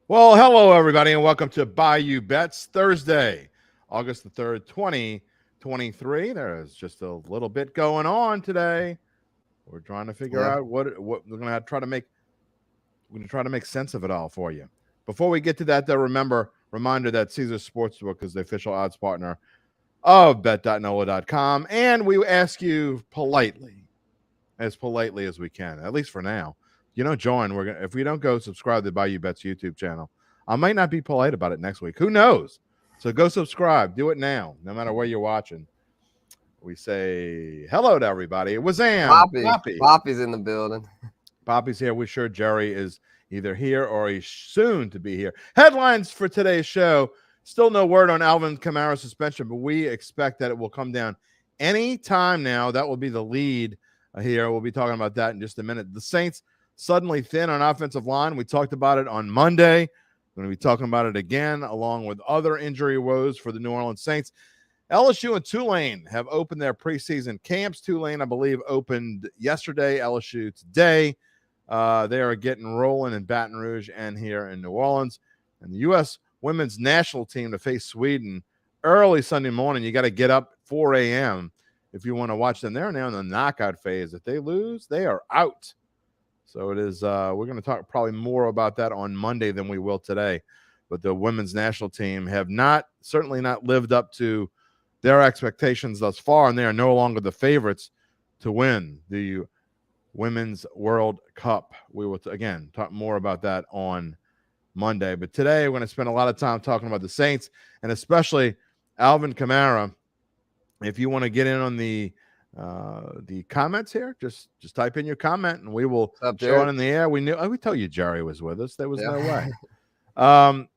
Well, hello, everybody, and welcome to Bayou Bets Thursday, August the 3rd, 2023. There's just a little bit going on today. We're trying to figure out what we're going to try to make. We're going to try to make sense of it all for you. Before we get to that, though, reminder that Caesars Sportsbook is the official odds partner of bet.nola.com, and we ask you as politely as we can, at least for now. You don't join, if we don't go subscribe to Bayou Bets YouTube channel, I might not be polite about it next week. Who knows? So go subscribe. Do it now, no matter where you're watching. We say hello to everybody. It was Poppy's in the building. Poppy's here. We're sure Jerry is either here or he's soon to be here. Headlines for today's show. Still no word on Alvin Kamara's suspension, but we expect that it will come down any time now. That will be the lead here. We'll be talking about that in just a minute. The Saints suddenly thin on offensive line. We talked about it on Monday. We're going to be talking about it again, along with other injury woes for the New Orleans Saints. LSU and Tulane have opened their preseason camps. Tulane, I believe, opened yesterday. LSU today. They are getting rolling in Baton Rouge and here in New Orleans. And the U.S. women's national team to face Sweden early Sunday morning. You got to get up 4 a.m. if you want to watch them. They're now in the knockout phase. If they lose, they are out. So it is. We're going to talk probably more about that on Monday than we will today. But the women's national team have certainly not lived up to their expectations thus far, and they are no longer the favorites to win the Women's World Cup. We will again talk more about that on Monday. But today we're going to spend a lot of time talking about the Saints and especially Alvin Kamara. If you want to get in on the comments here, just type in your comment and we will show it in the air. We tell you Jerry was with us. There was no way.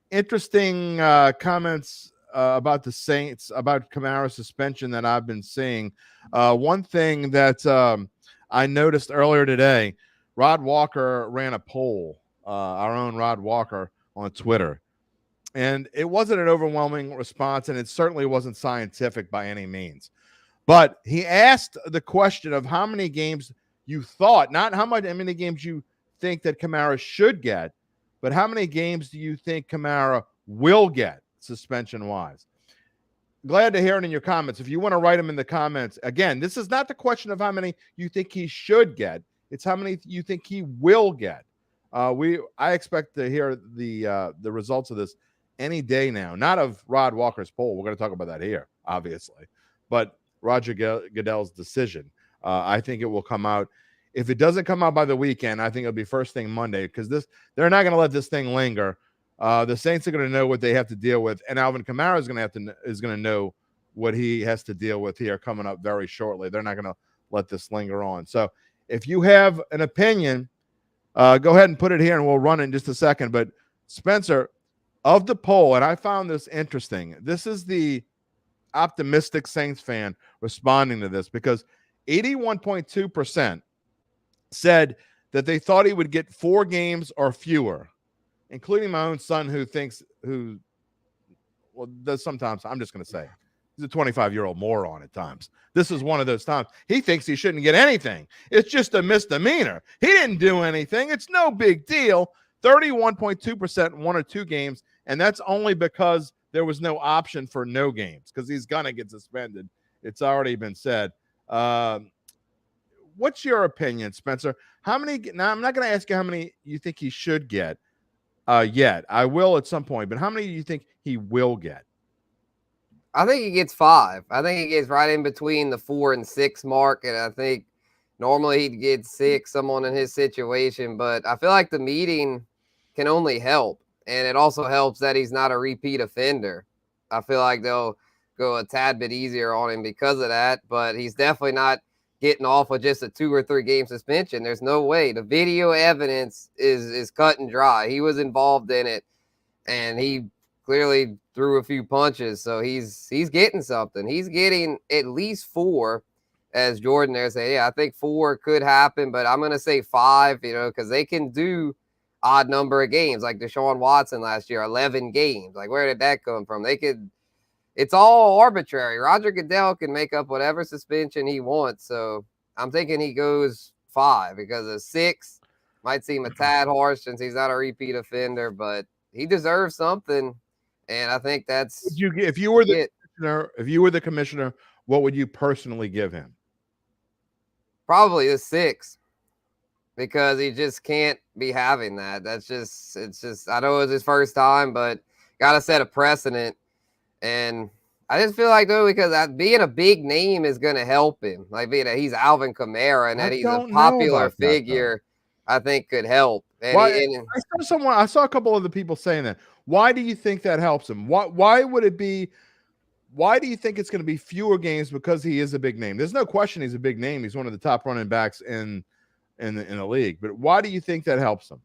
Interesting comments about the Saints, about Kamara's suspension that I've been seeing. One thing that I noticed earlier today, Rod Walker ran a poll, our own Rod Walker, on Twitter. And it wasn't an overwhelming response, and it certainly wasn't scientific by any means. But he asked the question of how many games you thought, not how many games you think that Kamara should get, but how many games do you think Kamara will get suspension-wise? Glad to hear it in your comments. If you want to write them in the comments, again, this is not the question of how many you think he should get. It's how many you think he will get. I expect to hear the results of this any day now. Not of Rod Walker's poll. We're going to talk about that here, obviously. But Roger Goodell's decision. I think it will come out. If it doesn't come out by the weekend, I think it'll be first thing Monday because they're not going to let this thing linger. The Saints are going to know what they have to deal with, and Alvin Kamara is going to know what he has to deal with here coming up very shortly. They're not going to let this linger on. So if you have an opinion, go ahead and put it here, and we'll run it in just a second. But Spencer, of the poll, and I found this interesting. This is the optimistic Saints fan responding to this because 81.2% said that they thought he would get 4 games or fewer, including my own son who does sometimes. I'm just going to say he's a 25-year-old moron at times. This is one of those times. He thinks he shouldn't get anything. It's just a misdemeanor. He didn't do anything. It's no big deal. 31.2% 1 or 2 games, and that's only because there was no option for no games because he's going to get suspended. It's already been said. What's your opinion, Spencer? How many? Now, I'm not going to ask you how many you think he should get yet. I will at some point, but how many do you think he will get? I think he gets 5. I think he gets right in between the 4 and 6 mark, and I think normally he'd get 6, someone in his situation, but I feel like the meeting can only help, and it also helps that he's not a repeat offender. I feel like they'll go a tad bit easier on him because of that, but he's definitely not getting off with just a 2 or 3 game suspension. There's no way. The video evidence is cut and dry. He was involved in it, and he clearly threw a few punches, so he's getting something. He's getting at least 4, as Jordan there say. Yeah, I think 4 could happen, but I'm going to say 5, because they can do odd number of games, like Deshaun Watson last year, 11 games. Like, where did that come from? It's all arbitrary. Roger Goodell can make up whatever suspension he wants, so I'm thinking he goes 5 because of 6. Might seem a tad harsh since he's not a repeat offender, but he deserves something. And I think that's would you if you were the commissioner, if you were the commissioner, what would you personally give him? Probably a 6. Because he just can't be having that. It's just, I know it was his first time, but got to set a precedent. And I just feel like, though, because being a big name is going to help him. Like, being that he's Alvin Kamara and that he's a popular figure, I think could help. And why, I saw a couple of the people saying that. Why do you think that helps him? Why would it be? Why do you think it's going to be fewer games because he is a big name? There's no question he's a big name. He's one of the top running backs in the league. But why do you think that helps him?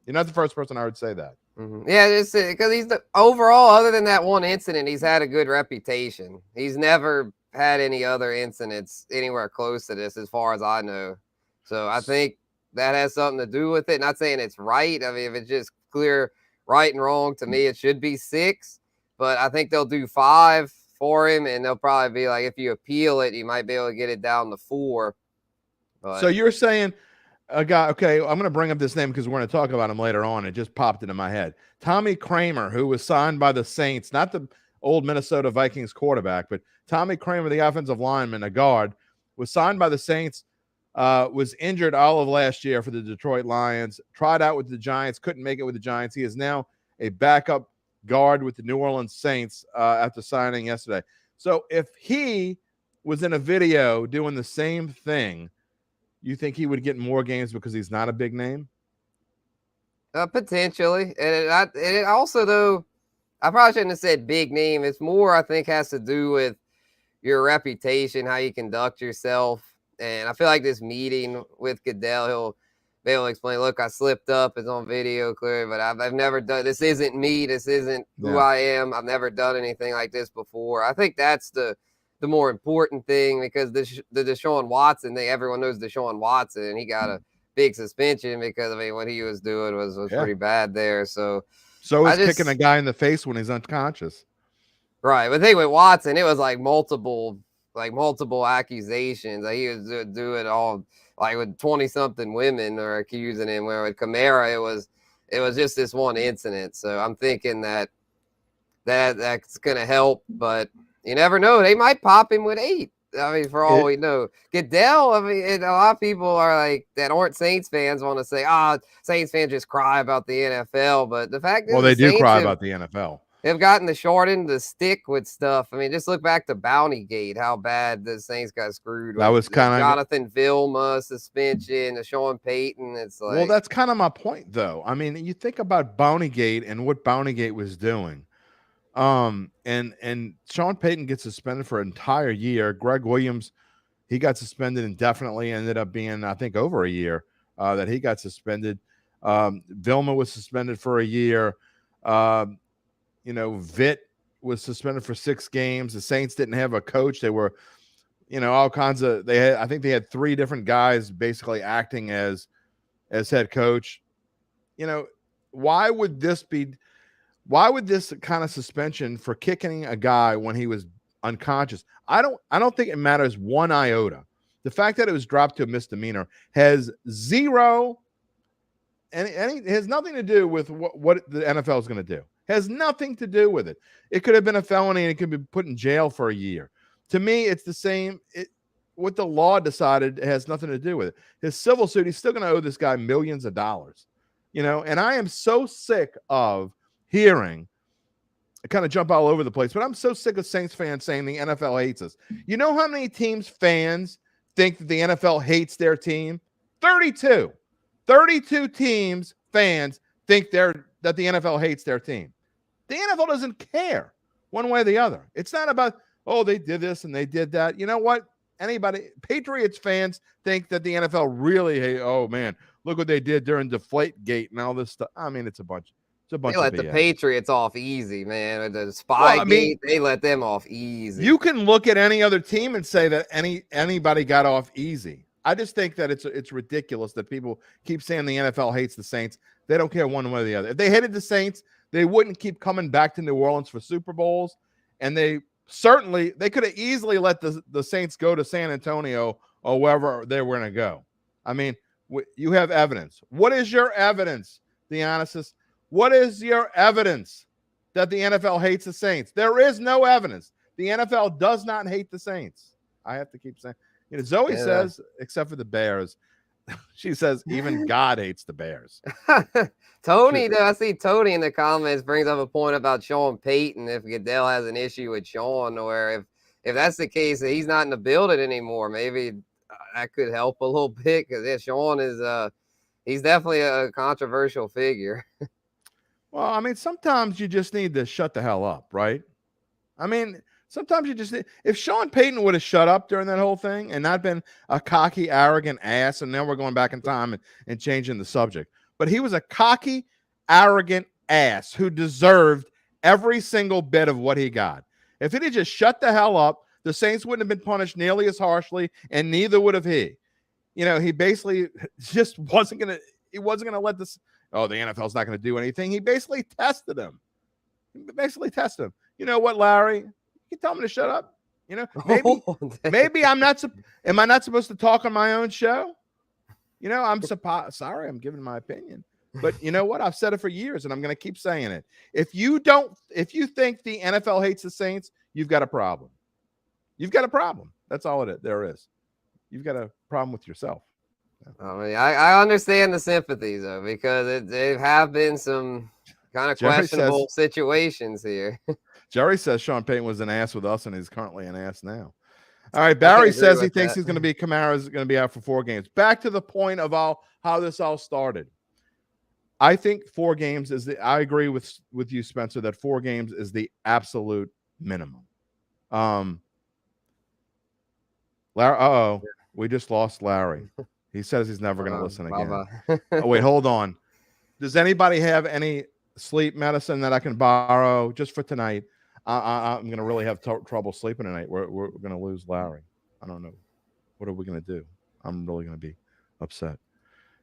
You're not the first person I would say that. Mm-hmm. Yeah, it's because he's the overall, other than that one incident, he's had a good reputation. He's never had any other incidents anywhere close to this, as far as I know. So I think that has something to do with it. Not saying it's right. I mean, if it's just clear right and wrong, to me, it should be 6. But I think they'll do 5 for him, and they'll probably be like, if you appeal it, you might be able to get it down to 4. But, so you're saying a guy, okay, I'm going to bring up this name because we're going to talk about him later on. It just popped into my head. Tommy Kramer, who was signed by the Saints, not the old Minnesota Vikings quarterback, but Tommy Kramer, the offensive lineman, a guard, was signed by the Saints, was injured all of last year for the Detroit Lions, tried out with the Giants, couldn't make it with the Giants. He is now a backup guard with the New Orleans Saints after signing yesterday. So if he was in a video doing the same thing, you think he would get more games because he's not a big name? Potentially. And it also, though, I probably shouldn't have said big name. It's more, I think, has to do with your reputation, how you conduct yourself. And I feel like this meeting with Goodell, he'll be able to explain, look, I slipped up. It's on video clear, but I've never done, this isn't me. This isn't who I am. I've never done anything like this before. I think that's the more important thing, because the Deshaun Watson thing, everyone knows Deshaun Watson, and he got a big suspension because, I mean, what he was doing was pretty bad there. So is kicking a guy in the face when he's unconscious. Right. But the thing with Watson, it was like multiple accusations. Like, he was doing all, like, with 20-something women or accusing him, where with Kamara, it was just this one incident. So I'm thinking that's going to help, but you never know. They might pop him with 8. I mean, for all we know. Goodell, I mean, a lot of people are like, that aren't Saints fans, want to say, Saints fans just cry about the NFL. But the fact is, well, they do cry about the NFL. They've gotten the short end of the stick with stuff. I mean, just look back to Bountygate, how bad the Saints got screwed. That was kind of Jonathan Vilma suspension, the Sean Payton. It's like, well, that's kind of my point, though. I mean, you think about Bountygate and what Bountygate was doing. And Sean Payton gets suspended for an entire year. Greg Williams, he got suspended indefinitely. Ended up being, I think, over a year that he got suspended. Vilma was suspended for a year. Vitt was suspended for 6 games. The Saints didn't have a coach. They were, all kinds of. I think they had 3 different guys basically acting as head coach. Why would this kind of suspension for kicking a guy when he was unconscious? I don't think it matters one iota. The fact that it was dropped to a misdemeanor has zero, and it has nothing to do with what the NFL is going to do. Has nothing to do with it. It could have been a felony and it could be put in jail for a year. To me, it's the same. What the law decided has nothing to do with it. His civil suit, he's still going to owe this guy millions of dollars. And I am so sick of hearing, I kind of jump all over the place, but I'm so sick of Saints fans saying the NFL hates us. You know how many teams fans think that the NFL hates their team? 32. 32 teams fans think that the NFL hates their team. The NFL doesn't care one way or the other. It's not about, they did this and they did that. You know what? Patriots fans think that the NFL really hate, man, look what they did during Deflategate and all this stuff. I mean, it's a bunch they let the Patriots off easy, man. The Spygate, they let them off easy. You can look at any other team and say that anybody got off easy. I just think that it's ridiculous that people keep saying the NFL hates the Saints. They don't care one way or the other. If they hated the Saints, they wouldn't keep coming back to New Orleans for Super Bowls. And they could have easily let the Saints go to San Antonio or wherever they were going to go. I mean, You have evidence. What is your evidence, Dionysus? What is your evidence that the NFL hates the Saints? There is no evidence. The NFL does not hate the Saints. I have to keep saying. Zoe says, except for the Bears, she says even God hates the Bears. Tony, though, I see Tony in the comments brings up a point about Sean Payton. If Goodell has an issue with Sean, or if that's the case, that he's not in the building anymore, maybe that could help a little bit, because Sean is he's definitely a controversial figure. Well, I mean, sometimes you just need to shut the hell up, right? I mean, sometimes you just need, if Sean Payton would have shut up during that whole thing and not been a cocky, arrogant ass, and now we're going back in time and changing the subject. But he was a cocky, arrogant ass who deserved every single bit of what he got. If he had just shut the hell up, the Saints wouldn't have been punished nearly as harshly, and neither would have he. He basically just wasn't going to let this, the NFL's not going to do anything. He basically tested him. You know what, Larry? You can tell me to shut up. Maybe I'm not. Am I not supposed to talk on my own show? I'm sorry. I'm giving my opinion, but you know what? I've said it for years, and I'm going to keep saying it. If you think the NFL hates the Saints, you've got a problem. You've got a problem. That's all there is. You've got a problem with yourself. I mean, I understand the sympathies, though, because there have been some kind of questionable situations here. Jerry says Sean Payton was an ass with us, and he's currently an ass now. All right, Barry says he thinks Kamara's going to be out for 4 games. Back to the point of how this all started. I think 4 games I agree with you, Spencer, that 4 games is the absolute minimum. Larry, we just lost Larry. He says he's never going to listen again. Oh, wait, hold on. Does anybody have any sleep medicine that I can borrow just for tonight? I'm going to really have trouble sleeping tonight. We're going to lose Larry. I don't know. What are we going to do? I'm really going to be upset.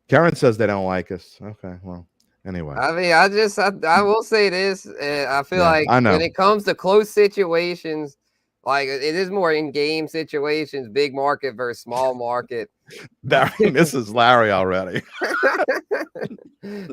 Karen says they don't like us. Okay, well, anyway. I mean, I will say this. I feel like when it comes to close situations, like it is more in game situations, big market versus small market. Barry misses Larry already.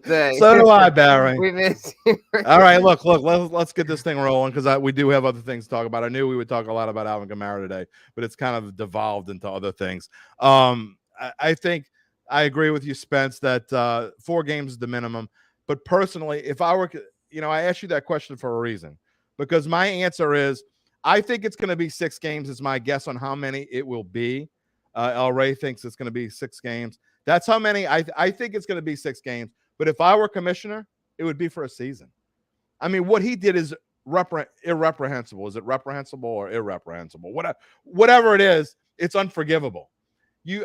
So do I, Barry. We miss you. All right, look, let's get this thing rolling, because we do have other things to talk about. I knew we would talk a lot about Alvin Kamara today, but it's kind of devolved into other things. I think I agree with you, Spence, that 4 games is the minimum. But personally, if I were, I asked you that question for a reason, because my answer is I think it's going to be 6 games is my guess on how many it will be. El Rey thinks it's going to be 6 games. That's how many I think it's going to be 6 games. But if I were commissioner, it would be for a season. I mean, what he did is irreprehensible. Is it reprehensible or irreprehensible? Whatever it is, it's unforgivable.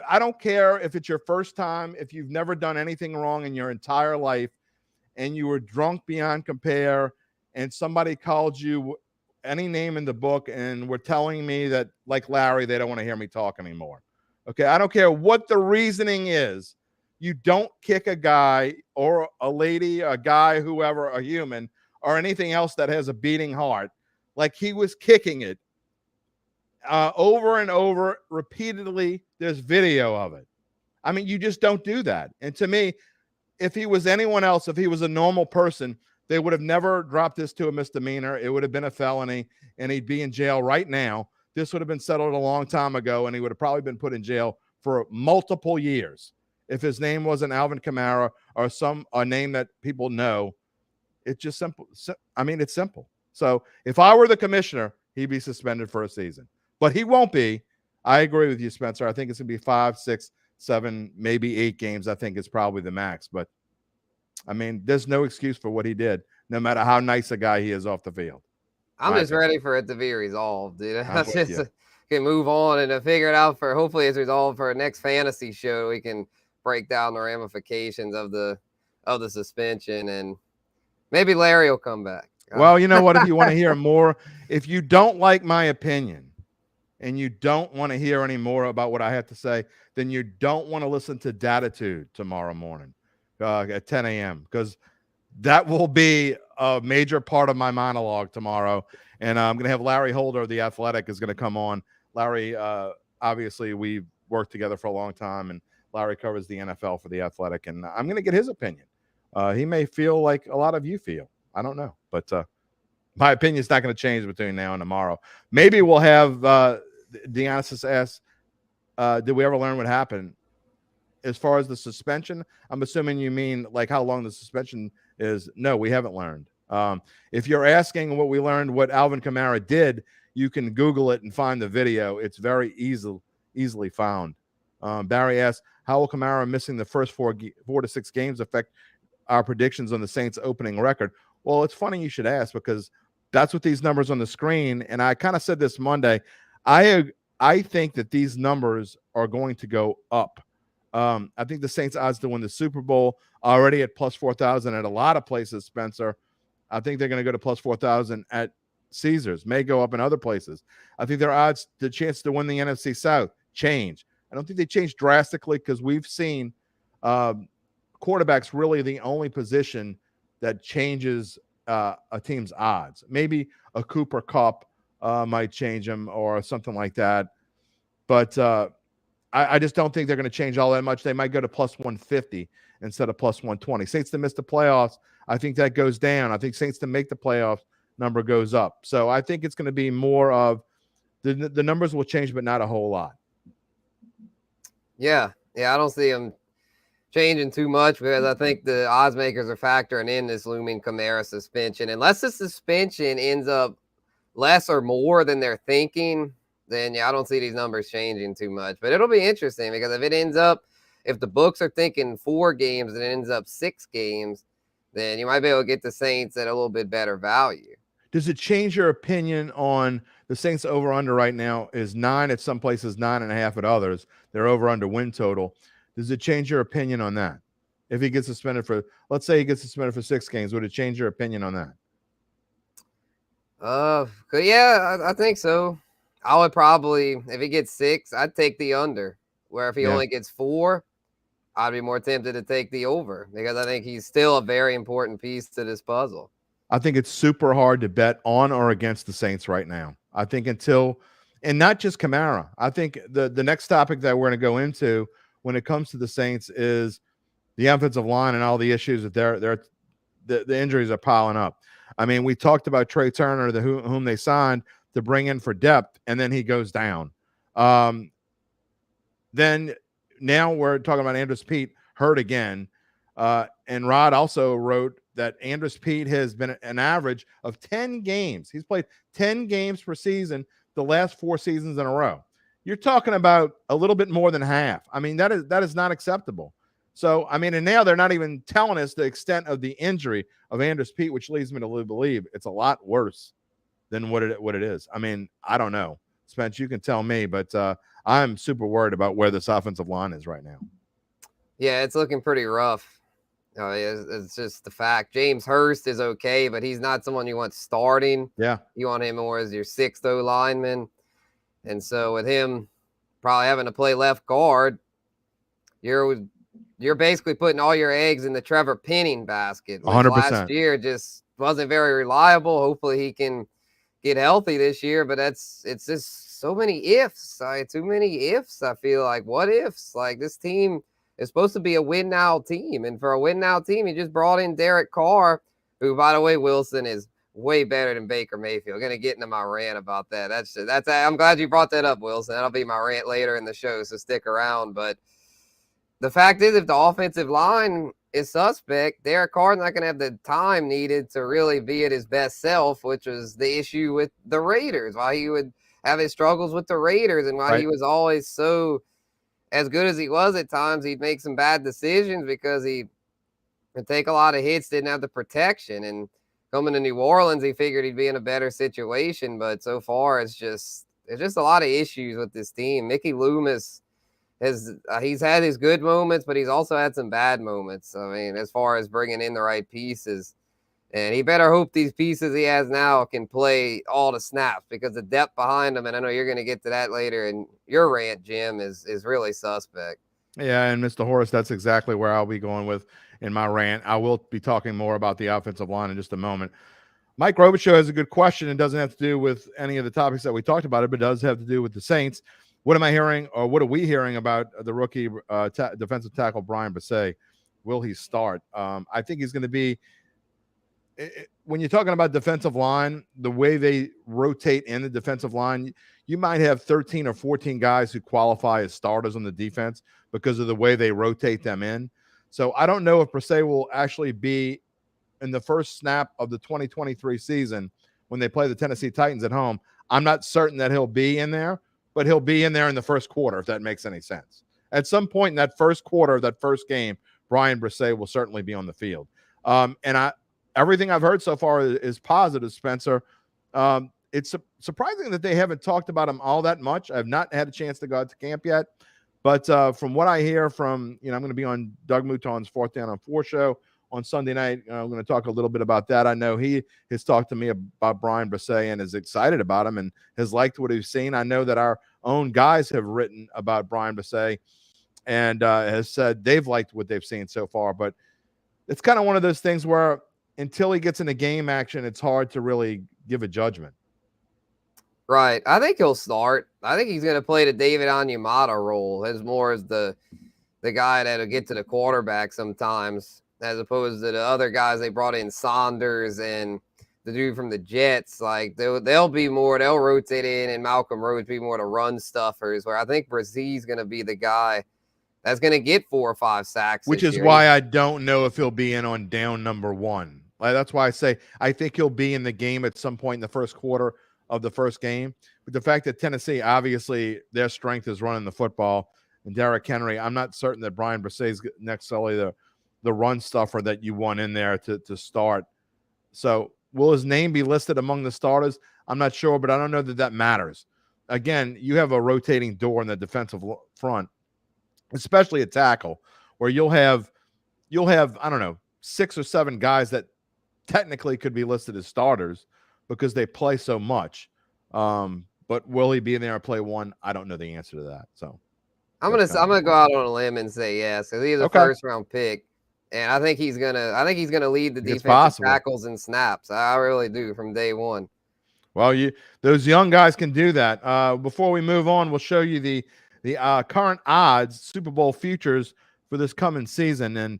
I don't care if it's your first time, if you've never done anything wrong in your entire life, and you were drunk beyond compare, and somebody called you any name in the book and were telling me that, like Larry, they don't want to hear me talk anymore. Okay, I don't care what the reasoning is. You don't kick a guy or a lady, a guy, whoever, a human, or anything else that has a beating heart, like he was kicking it over and over repeatedly. There's video of it. I mean, you just don't do that. And to me, if he was anyone else, if he was a normal person, they would have never dropped this to a misdemeanor. It would have been a felony, and he'd be in jail right now. This would have been settled a long time ago, and he would have probably been put in jail for multiple years. If his name wasn't Alvin Kamara or a name that people know, it's just simple. I mean, it's simple. So if I were the commissioner, he'd be suspended for a season. But he won't be. I agree with you, Spencer. I think it's going to be 5, 6, 7, maybe 8 games. I think it's probably the max. But, I mean, there's no excuse for what he did, no matter how nice a guy he is off the field. I'm just ready for it to be resolved, dude. I just can move on and figure it out for, hopefully it's resolved for our next fantasy show. We can break down the ramifications of the suspension, and maybe Larry will come back. Well, you know what? If you want to hear more, if you don't like my opinion and you don't want to hear any more about what I have to say, then you don't want to listen to Datitude tomorrow morning at 10 a.m. because that will be a major part of my monologue tomorrow. And I'm going to have Larry Holder of The Athletic is going to come on. Larry, obviously, we've worked together for a long time, and Larry covers the NFL for The Athletic, and I'm going to get his opinion. He may feel like a lot of you feel. I don't know, but my opinion is not going to change between now and tomorrow. Maybe we'll have Deonis asks, did we ever learn what happened? As far as the suspension, I'm assuming you mean like how long the suspension is. No, we haven't learned. If you're asking what we learned, what Alvin Kamara did, you can Google it and find the video. It's very easily found. Barry asks, how will Kamara missing the first 4 to 6 games affect our predictions on the Saints opening record? Well, it's funny you should ask, because that's what these numbers on the screen. And I kind of said this Monday. I think that these numbers are going to go up. I think the Saints odds to win the Super Bowl already at plus 4,000 at a lot of places, Spencer. I think they're going to go to plus 4,000 at Caesars, may go up in other places. I think their odds, the chance to win the NFC South change. I don't think they change drastically, because we've seen quarterback's really the only position that changes a team's odds. Maybe a Cooper Kupp might change them or something like that. But I just don't think they're going to change all that much. They might go to plus 150 instead of plus 120. Saints to miss the playoffs, I think that goes down. I think Saints to make the playoffs number goes up. So I think it's going to be more of the numbers will change, but not a whole lot. Yeah, I don't see them changing too much, because I think the odds makers are factoring in this looming Kamara suspension. Unless the suspension ends up less or more than they're thinking, then I don't see these numbers changing too much. But it'll be interesting, because if the books are thinking 4 games and it ends up 6 games, then you might be able to get the Saints at a little bit better value. Does it change your opinion on the Saints over under right now is 9 at some places, 9.5 at others? They're over under win total. Does it change your opinion on that? If he gets suspended for, let's say he gets suspended for 6 games, would it change your opinion on that? Yeah, I think so. I would probably, if he gets 6, I'd take the under. Where if he only gets 4, I'd be more tempted to take the over, because I think he's still a very important piece to this puzzle. I think it's super hard to bet on or against the Saints right now. I think until, and not just Kamara, I think the next topic that we're going to go into when it comes to the Saints is the offensive line and all the issues that the injuries are piling up. I mean, we talked about Trey Turner, whom they signed to bring in for depth, and then he goes down. Then now we're talking about Andrus Peat hurt again. And Rod also wrote that Andrus Peat has been an average of 10 games. He's played 10 games per season the last 4 seasons in a row. You're talking about a little bit more than half. I mean, that is not acceptable. So, I mean, and now they're not even telling us the extent of the injury of Andrus Peat, which leads me to believe it's a lot worse than what it is. I mean, I don't know. Spence, you can tell me, but I'm super worried about where this offensive line is right now. Yeah, it's looking pretty rough. It's just the fact. James Hurst is okay, but he's not someone you want starting. Yeah. You want him more as your 6th O lineman. And so with him probably having to play left guard, you're basically putting all your eggs in the Trevor Penning basket. 100%. Last year just wasn't very reliable. Hopefully he can get healthy this year, but it's just so many ifs. Too many ifs. I feel like what ifs? Like this team is supposed to be a win now team, and for a win now team, he just brought in Derek Carr, who, by the way, Wilson is way better than Baker Mayfield. I'm gonna get into my rant about that. That's. I'm glad you brought that up, Wilson. That'll be my rant later in the show, so stick around. But the fact is, if the offensive line is suspect, Derek Carr's not going to have the time needed to really be at his best self, which was the issue with the Raiders, why he would have his struggles with the Raiders and why he was always so, as good as he was at times, he'd make some bad decisions because he would take a lot of hits, didn't have the protection. And coming to New Orleans, he figured he'd be in a better situation. But so far, there's just a lot of issues with this team. Mickey Loomis he's had his good moments, but he's also had some bad moments. I mean, as far as bringing in the right pieces, and he better hope these pieces he has now can play all the snaps, because the depth behind them, and I know you're going to get to that later in your rant, Jim, is really suspect. Yeah, and Mr. Horace, that's exactly where I'll be going with in my rant. I will be talking more about the offensive line in just a moment. Mike Robichaux has a good question. It doesn't have to do with any of the topics that we talked about, but does have to do with the Saints. What am I hearing, or what are we hearing about the rookie defensive tackle Brian Bresee? Will he start? I think he's going to be. When you're talking about defensive line, the way they rotate in the defensive line, you might have 13 or 14 guys who qualify as starters on the defense because of the way they rotate them in. So I don't know if Bresee will actually be in the first snap of the 2023 season when they play the Tennessee Titans at home. I'm not certain that he'll be in there, but he'll be in there in the first quarter, if that makes any sense. At some point in that first quarter of that first game, Brian Bresee will certainly be on the field. Everything I've heard so far is positive, Spencer. It's surprising that they haven't talked about him all that much. I've not had a chance to go out to camp yet. But from what I hear from, I'm going to be on Doug Mouton's 4th Down on 4 show on Sunday night. I'm going to talk a little bit about that. I know he has talked to me about Brian Bresee and is excited about him and has liked what he's seen. I know that our own guys have written about Brian Bresee and has said they've liked what they've seen so far. But it's kind of one of those things where until he gets into game action, it's hard to really give a judgment. Right. I think he'll start. I think he's going to play the David Onyemata role as more as the guy that'll get to the quarterback sometimes, as opposed to the other guys they brought in, Saunders and the dude from the Jets. Like they'll be more, they'll rotate in, and Malcolm Rhodes be more the run stuffers, where I think Bresee's going to be the guy that's going to get 4 or 5 sacks. Which is why I don't know if he'll be in on down number 1. That's why I say I think he'll be in the game at some point in the first quarter of the first game. But the fact that Tennessee, obviously, their strength is running the football, and Derek Henry, I'm not certain that Brian Bresee is necessarily the run stuffer that you want in there to start. So will his name be listed among the starters? I'm not sure, but I don't know that matters. Again, you have a rotating door in the defensive front, especially a tackle, where you'll have I don't know, 6 or 7 guys that technically could be listed as starters because they play so much. But will he be in there and play one? I don't know the answer to that. So I'm gonna go out on a limb and say yes, because he's a first round pick, and I think he's gonna lead the defensive tackles and snaps. I really do from day one. Well, those young guys can do that. Before we move on, we'll show you the current odds, Super Bowl futures for this coming season. And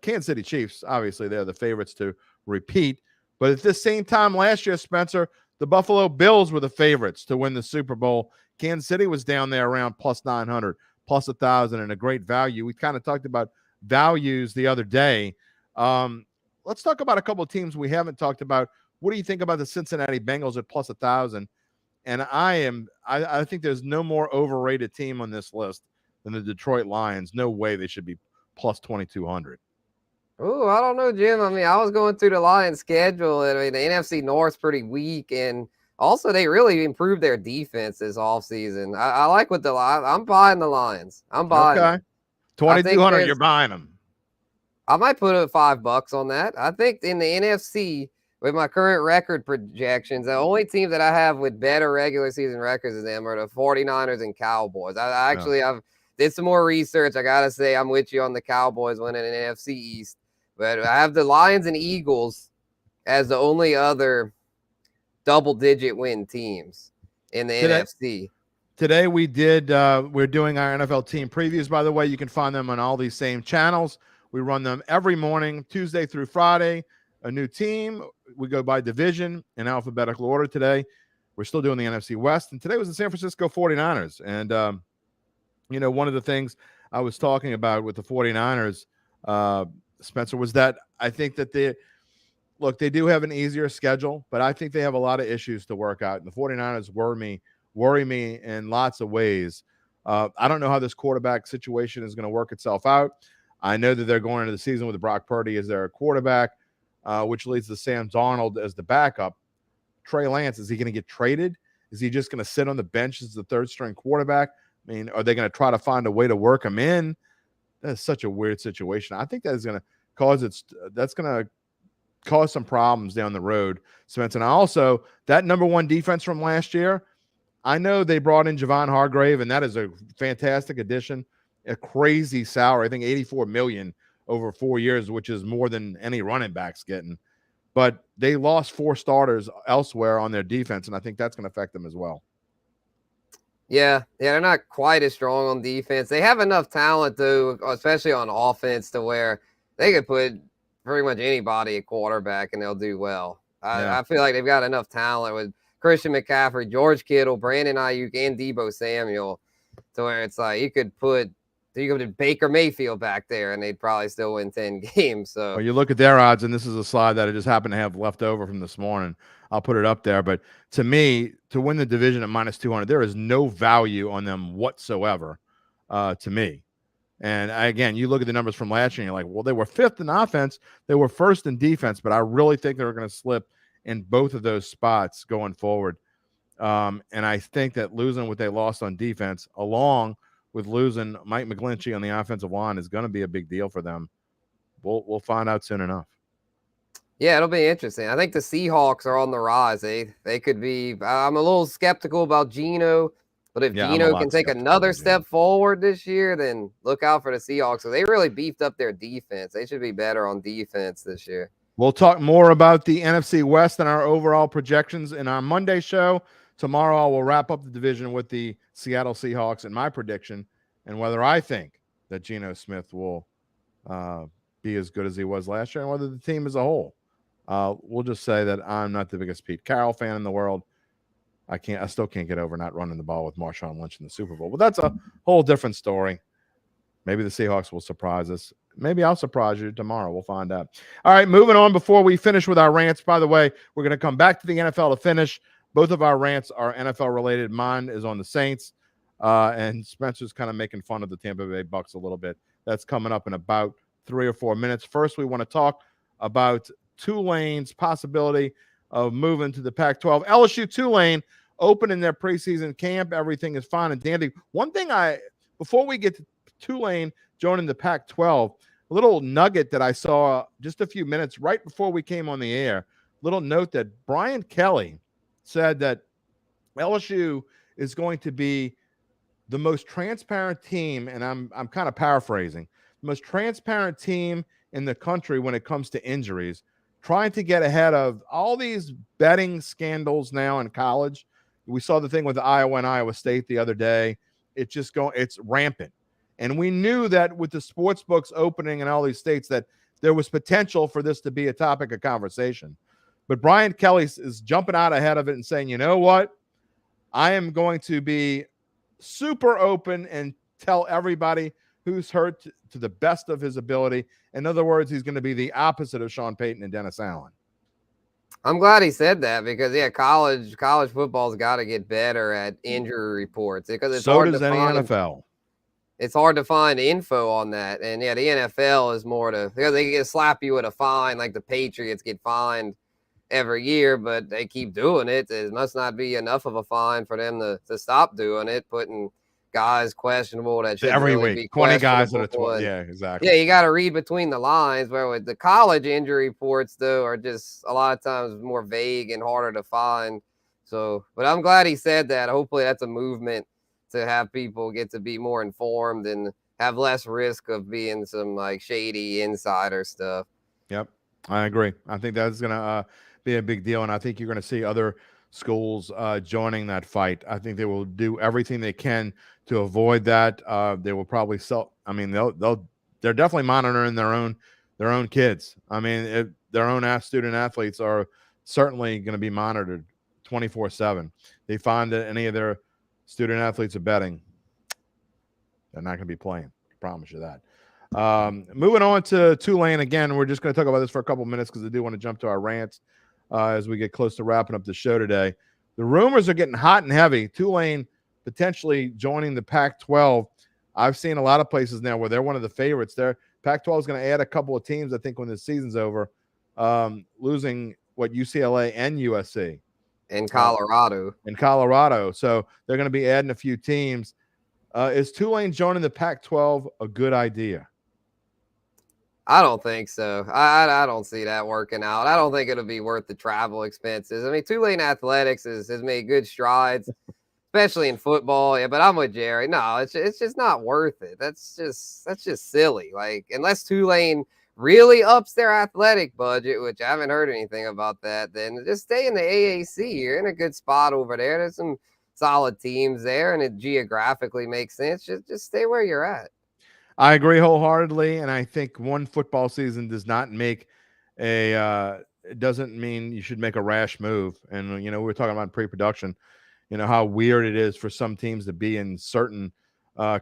Kansas City Chiefs, obviously they're the favorites to repeat. But at this same time last year, Spencer, the Buffalo Bills were the favorites to win the Super Bowl. Kansas City was down there around plus 900, plus 1,000, and a great value. We kind of talked about values the other day. Let's talk about a couple of teams we haven't talked about. What do you think about the Cincinnati Bengals at plus 1,000? And I think there's no more overrated team on this list than the Detroit Lions. No way they should be plus 2,200. Oh, I don't know, Jim. I mean, I was going through the Lions schedule, and I mean, the NFC North's pretty weak, and also they really improved their defense this offseason. I like what the Lions. I'm buying the Lions. I'm buying. Okay, 2,200. You're buying them. I might put $5 on that. I think in the NFC, with my current record projections, the only team that I have with better regular season records than them are the 49ers and Cowboys. I've did some more research. I got to say I'm with you on the Cowboys winning an NFC East. But I have the Lions and Eagles as the only other double-digit win teams in the NFC. Today we're doing our NFL team previews, by the way. You can find them on all these same channels. We run them every morning, Tuesday through Friday. A new team. We go by division in alphabetical order today. We're still doing the NFC West. And today was the San Francisco 49ers. And, one of the things I was talking about with the 49ers, Spencer, was that I think that they do have an easier schedule, but I think they have a lot of issues to work out. And the 49ers worry me in lots of ways. I don't know how this quarterback situation is going to work itself out. I know that they're going into the season with Brock Purdy as their quarterback, which leads to Sam Darnold as the backup. Trey Lance, is he going to get traded? Is he just going to sit on the bench as the third-string quarterback? I mean, are they going to try to find a way to work him in? That's such a weird situation. I think that's going to cause some problems down the road, Spencer. And also, that number 1 defense from last year, I know they brought in Javon Hargrave, and that is a fantastic addition. A crazy salary, I think $84 million over 4 years, which is more than any running back's getting. But they lost 4 starters elsewhere on their defense, and I think that's going to affect them as well. Yeah, they're not quite as strong on defense. They have enough talent, though, especially on offense, to where they could put pretty much anybody at quarterback and they'll do well. Yeah. I feel like they've got enough talent with Christian McCaffrey, George Kittle, Brandon Ayuk, and Deebo Samuel to where it's like you could put Baker Mayfield back there and they'd probably still win 10 games. So Well, you look at their odds, and this is a slide that I just happened to have left over from this morning. I'll put it up there. But to me, to win the division at minus 200, there is no value on them whatsoever to me. And again, you look at the numbers from last year, and you're like, well, they were fifth in offense. They were first in defense, but I really think they're going to slip in both of those spots going forward. And I think that losing what they lost on defense, along with losing Mike McGlinchey on the offensive line, is going to be a big deal for them. We'll find out soon enough. Yeah, it'll be interesting. I think the Seahawks are on the rise. They could be. I'm a little skeptical about Geno, but if Geno can take another step forward this year, then look out for the Seahawks. So they really beefed up their defense. They should be better on defense this year. We'll talk more about the NFC West and our overall projections in our Monday show. Tomorrow, I will wrap up the division with the Seattle Seahawks and my prediction, and whether I think that Geno Smith will be as good as he was last year, and whether the team as a whole. We'll just say that I'm not the biggest Pete Carroll fan in the world. I still can't get over not running the ball with Marshawn Lynch in the Super Bowl, but that's a whole different story. Maybe the Seahawks will surprise us. Maybe I'll surprise you tomorrow. We'll find out. All right, moving on before we finish with our rants. By the way, we're going to come back to the NFL to finish. Both of our rants are NFL related. Mine is on the Saints, and Spencer's kind of making fun of the Tampa Bay Bucks a little bit. That's coming up in about 3 or 4 minutes. First, we want to talk about Tulane's possibility of moving to the Pac-12. LSU Tulane opening their preseason camp. Everything is fine and dandy. One thing before we get to Tulane joining the Pac-12, a little nugget that I saw just a few minutes right before we came on the air, little note that Brian Kelly said that LSU is going to be the most transparent team, and I'm kind of paraphrasing, the most transparent team in the country when it comes to injuries, trying to get ahead of all these betting scandals now in college. We saw the thing with Iowa and Iowa State the other day. It's rampant. And we knew that with the sports books opening in all these states that there was potential for this to be a topic of conversation. But Brian Kelly is jumping out ahead of it and saying, you know what? I am going to be super open and tell everybody who's hurt to the best of his ability. In other words, he's going to be the opposite of Sean Payton and Dennis Allen. I'm glad he said that because, college football's got to get better at injury reports because it's so does any NFL. It's hard to find info on that. And, the NFL is more they get slap you with a fine like the Patriots get fined every year, but they keep doing it. It must not be enough of a fine for them to stop doing it, putting guys questionable that should every really week. be 20 guys at a 20. Yeah, exactly. Yeah, you got to read between the lines. Where with the college injury reports, though, are just a lot of times more vague and harder to find. So, but I'm glad he said that. Hopefully, that's a movement to have people get to be more informed and have less risk of being some like shady insider stuff. Yep, I agree. I think that's going to be a big deal, and I think you're going to see other schools joining that fight. I think they will do everything they can to avoid that. They will probably they're definitely monitoring their own kids. I mean, their own student athletes are certainly going to be monitored 24/7. They find that any of their student athletes are betting, they're not going to be playing. I promise you that. Moving on to Tulane again, we're just going to talk about this for a couple minutes because I do want to jump to our rants as we get close to wrapping up the show today. The rumors are getting hot and heavy. Tulane potentially joining the Pac-12. I've seen a lot of places now where they're one of the favorites. Pac-12 is going to add a couple of teams, I think, when the season's over, losing UCLA and USC. In Colorado. So they're going to be adding a few teams. Is Tulane joining the Pac-12 a good idea? I don't think so. I don't see that working out. I don't think it'll be worth the travel expenses. I mean, Tulane Athletics has made good strides, especially in football. Yeah, but I'm with Jerry. No, it's just not worth it. That's just silly. Like, unless Tulane really ups their athletic budget, which I haven't heard anything about that, then just stay in the AAC. You're in a good spot over there. There's some solid teams there, and it geographically makes sense. Just stay where you're at. I agree wholeheartedly, and I think one football season does not make it doesn't mean you should make a rash move. And we were talking about pre-production, how weird it is for some teams to be in certain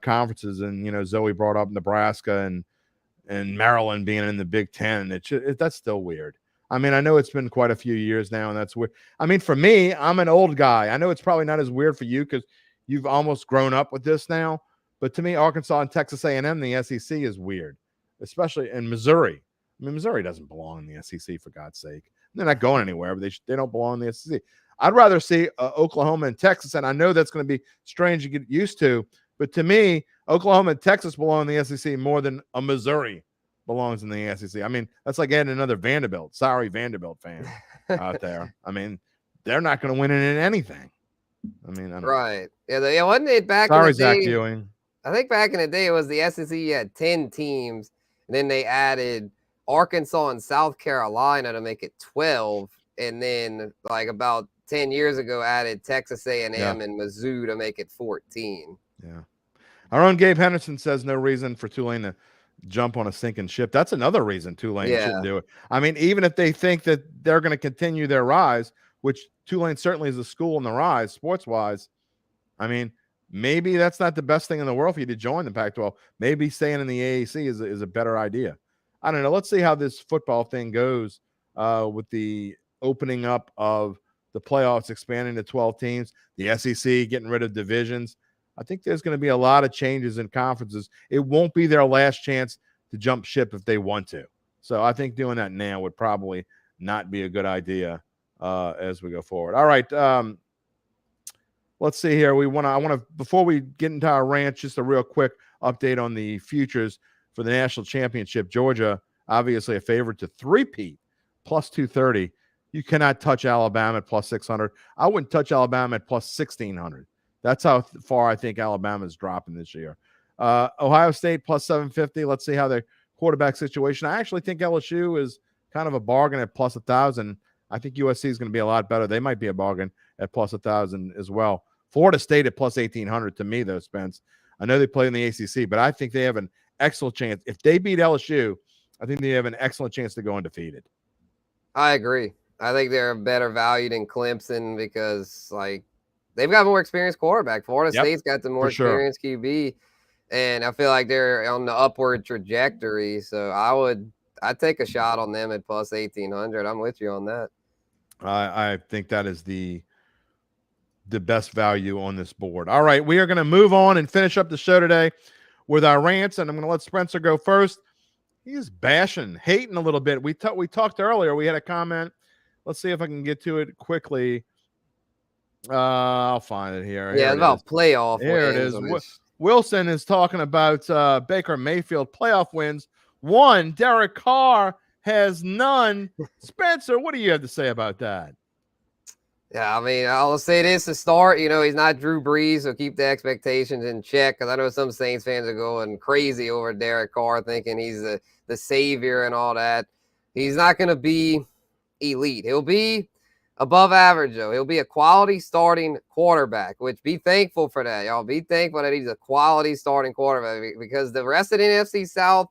conferences, and Zoe brought up Nebraska and Maryland being in the Big Ten. That's still weird. I mean, I know it's been quite a few years now, and that's weird. I mean, for me, I'm an old guy. I know it's probably not as weird for you because you've almost grown up with this now. But to me, Arkansas and Texas A&M, the SEC, is weird, especially in Missouri. I mean, Missouri doesn't belong in the SEC, for God's sake. They're not going anywhere, but they don't belong in the SEC. I'd rather see Oklahoma and Texas, and I know that's going to be strange to get used to. But to me, Oklahoma and Texas belong in the SEC more than a Missouri belongs in the SEC. I mean, that's like adding another Vanderbilt. Sorry, Vanderbilt fan out there. I mean, they're not going to win in anything. I mean, I don't right. Know. Yeah, wasn't it back Sorry, in the day? Zach Ewing. I think back in the day, it was the SEC had 10 teams, and then they added Arkansas and South Carolina to make it 12, and then like about 10 years ago added Texas A&M and Mizzou to make it 14. Yeah. Our own Gabe Henderson says no reason for Tulane to jump on a sinking ship. That's another reason Tulane shouldn't do it. I mean, even if they think that they're going to continue their rise, which Tulane certainly is a school in the rise sports-wise, I mean, maybe that's not the best thing in the world for you to join the Pac-12. Maybe staying in the AAC is a better idea. I don't know. Let's see how this football thing goes with the opening up of the playoffs, expanding to 12 teams, the SEC getting rid of divisions. I think there's going to be a lot of changes in conferences. It won't be their last chance to jump ship if they want to. So I think doing that now would probably not be a good idea as we go forward. All right. Let's see here. I want to, before we get into our rant, just a real quick update on the futures for the national championship. Georgia, obviously a favorite to three-peat, plus 230. You cannot touch Alabama at plus 600. I wouldn't touch Alabama at plus 1,600. That's how far I think Alabama is dropping this year. Ohio State plus 750. Let's see how their quarterback situation. I actually think LSU is kind of a bargain at plus 1,000. I think USC is going to be a lot better. They might be a bargain at plus 1,000 as well. Florida State at plus 1,800 to me, though, Spence. I know they play in the ACC, but I think they have an excellent chance. If they beat LSU, I think they have an excellent chance to go undefeated. I agree. I think they're better valued in Clemson because, like, they've got more experienced quarterback. Florida State's got the more experienced QB, and I feel like they're on the upward trajectory. So I'd take a shot on them at plus 1,800. I'm with you on that. I think that is the best value on this board. All right, we are going to move on and finish up the show today with our rants, and I'm going to let Spencer go first. He's bashing, hating a little bit. We talked earlier. We had a comment. Let's see if I can get to it quickly. I'll find it here. Yeah, it's about playoff Here wins. it is. Wilson is talking about Baker Mayfield playoff wins. One, Derek Carr has none. Spencer, what do you have to say about that? Yeah, I mean, I'll say this to start. He's not Drew Brees, so keep the expectations in check. Because I know some Saints fans are going crazy over Derek Carr, thinking he's the savior and all that. He's not going to be elite. He'll be above average, though. He'll be a quality starting quarterback, which be thankful for that, y'all. Be thankful that he's a quality starting quarterback because the rest of the NFC South,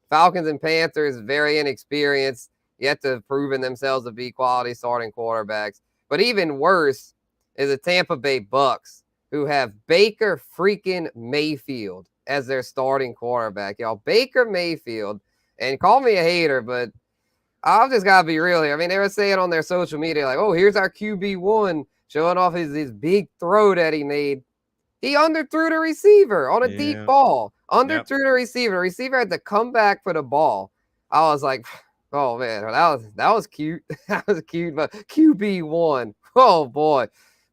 Falcons and Panthers, very inexperienced, yet to have proven themselves to be quality starting quarterbacks. But even worse is the Tampa Bay Bucks, who have Baker freaking Mayfield as their starting quarterback. Y'all, Baker Mayfield, and call me a hater, but I've just got to be real here. I mean, they were saying on their social media, like, oh, here's our QB1, showing off his big throw that he made. He underthrew the receiver on a deep ball. Underthrew the receiver. The receiver had to come back for the ball. I was like, oh, man, that was cute. That was cute, but QB1. Oh, boy.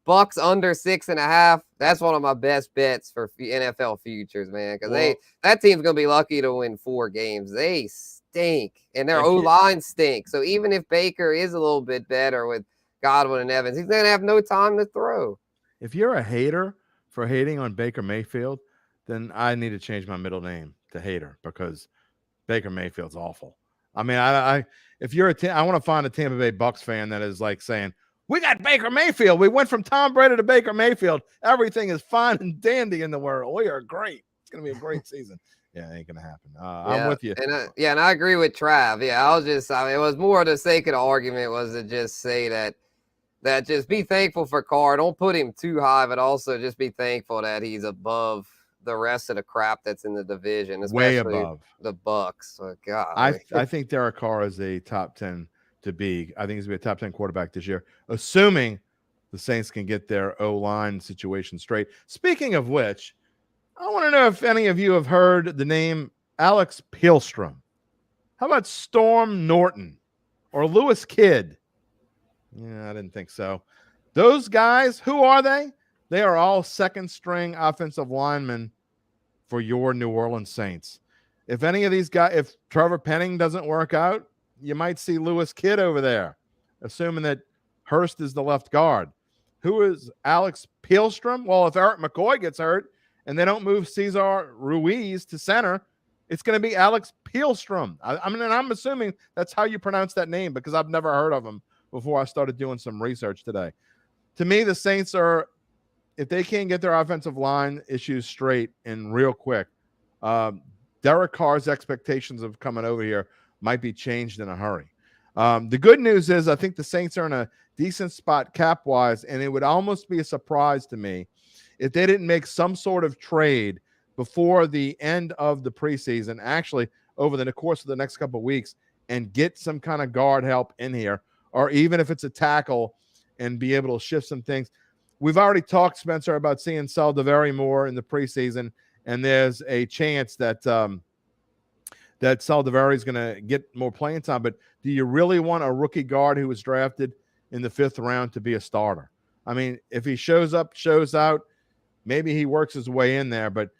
Bucks under 6.5. That's one of my best bets for NFL futures, man, because that team's going to be lucky to win 4 games. They stink, and their O-line stinks. So even if Baker is a little bit better with Godwin and Evans, he's going to have no time to throw. If you're a hater for hating on Baker Mayfield, then I need to change my middle name to hater because Baker Mayfield's awful. I mean, if you're I want to find a Tampa Bay Bucks fan that is like saying, We got Baker Mayfield. We went from Tom Brady to Baker Mayfield. Everything is fine and dandy in the world. We are great. It's going to be a great season. Yeah, it ain't going to happen. I'm with you. And I agree with Trav. Yeah, it was more the sake of the argument was to just say that just be thankful for Carr. Don't put him too high, but also just be thankful that he's above the rest of the crap that's in the division, especially way above the Bucks. So, God, I think Derek Carr is a top 10 to be. I think he's going to be a top 10 quarterback this year, assuming the Saints can get their O-line situation straight. Speaking of which, I want to know if any of you have heard the name Alex Pielstrom. How about Storm Norton or Lewis Kidd? Yeah, I didn't think so. Those guys, who are they? They are all second-string offensive linemen for your New Orleans Saints. If any of these guys, if Trevor Penning doesn't work out, you might see Lewis Kidd over there, assuming that Hurst is the left guard. Who is Alex Pielstrom? Well, if Eric McCoy gets hurt and they don't move Cesar Ruiz to center, it's going to be Alex Pielstrom. I'm assuming that's how you pronounce that name because I've never heard of him before I started doing some research today. To me, the Saints are, if they can't get their offensive line issues straight and real quick, Derek Carr's expectations of coming over here might be changed in a hurry. The good news is I think the Saints are in a decent spot cap-wise, and it would almost be a surprise to me if they didn't make some sort of trade before the end of the preseason, actually over the course of the next couple of weeks, and get some kind of guard help in here, or even if it's a tackle and be able to shift some things. We've already talked, Spencer, about seeing Saldiveri more in the preseason, and there's a chance that that Saldiveri is going to get more playing time. But do you really want a rookie guard who was drafted in the 5th round to be a starter? I mean, if he shows up, shows out, maybe he works his way in there. But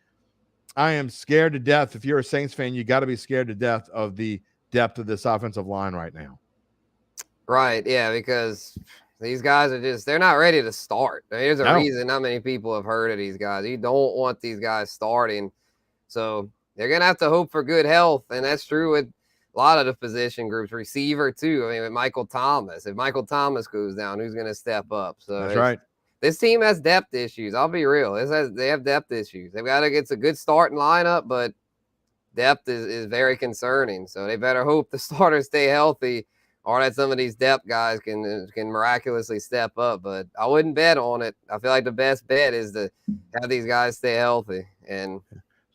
I am scared to death. If you're a Saints fan, you got to be scared to death of the depth of this offensive line right now. Right, yeah, because these guys are they're not ready to start. There's a reason not many people have heard of these guys. You don't want these guys starting. So they're going to have to hope for good health, and that's true with a lot of the position groups. Receiver, too. I mean, with Michael Thomas. If Michael Thomas goes down, who's going to step up? So that's right. This team has depth issues. I'll be real. They have depth issues. They've got to get a good starting lineup, but depth is very concerning. So they better hope the starters stay healthy, or that some of these depth guys can miraculously step up. But I wouldn't bet on it. I feel like the best bet is to have these guys stay healthy. And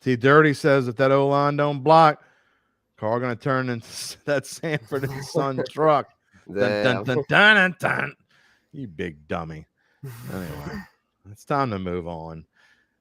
see, Dirty says if that O-line don't block, Carr going to turn into that Sanford and Son truck. Dun, dun, dun, dun, dun, dun. You big dummy. Anyway, it's time to move on.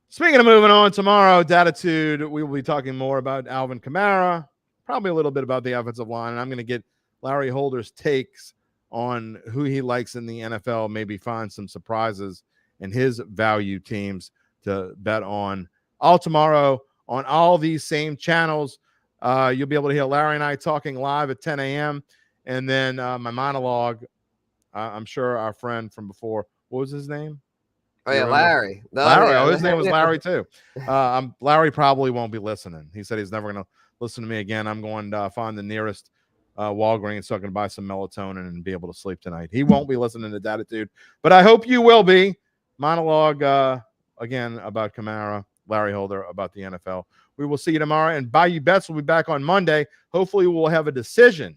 Speaking of moving on, tomorrow, Datitude, we will be talking more about Alvin Kamara, probably a little bit about the offensive line, and I'm going to get Larry Holder's takes on who he likes in the NFL, maybe find some surprises in his value teams to bet on. All tomorrow on all these same channels. You'll be able to hear Larry and I talking live at 10 a.m. And then my monologue, I'm sure our friend from before, what was his name? Oh, yeah, Larry. Larry. Oh, his name was Larry, too. Larry probably won't be listening. He said he's never going to listen to me again. I'm going to find the nearest Walgreens so I can buy some melatonin and be able to sleep tonight. He won't be listening to Datitude, but I hope you will be. Monologue, again, about Kamara, Larry Holder about the NFL. We will see you tomorrow, and Bayou Bets will be back on Monday. Hopefully, we'll have a decision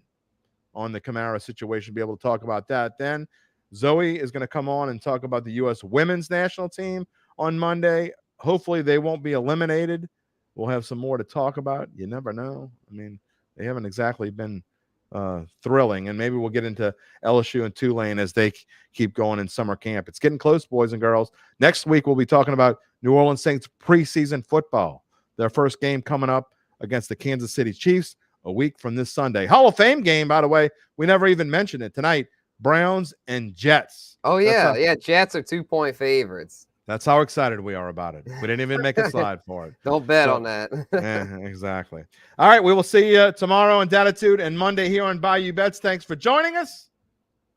on the Kamara situation, be able to talk about that. Then Zoe is going to come on and talk about the U.S. women's national team on Monday. Hopefully, they won't be eliminated. We'll have some more to talk about. You never know. I mean, they haven't exactly been thrilling, and maybe we'll get into LSU and Tulane as they keep going in summer camp. It's getting close, boys and girls. Next week, we'll be talking about New Orleans Saints preseason football. Their first game coming up against the Kansas City Chiefs a week from this Sunday. Hall of Fame game, by the way. We never even mentioned it tonight. Browns and Jets. Oh, yeah. Jets are 2-point favorites. That's how excited we are about it. We didn't even make a slide for it. Don't bet on that. Exactly. All right, we will see you tomorrow in Datitude and Monday here on Bayou Bets. Thanks for joining us.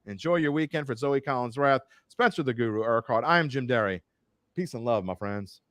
Enjoy your weekend. For Zoe Collins-Rath, Spencer the Guru Urquhart, I am Jim Derry. Peace and love, my friends.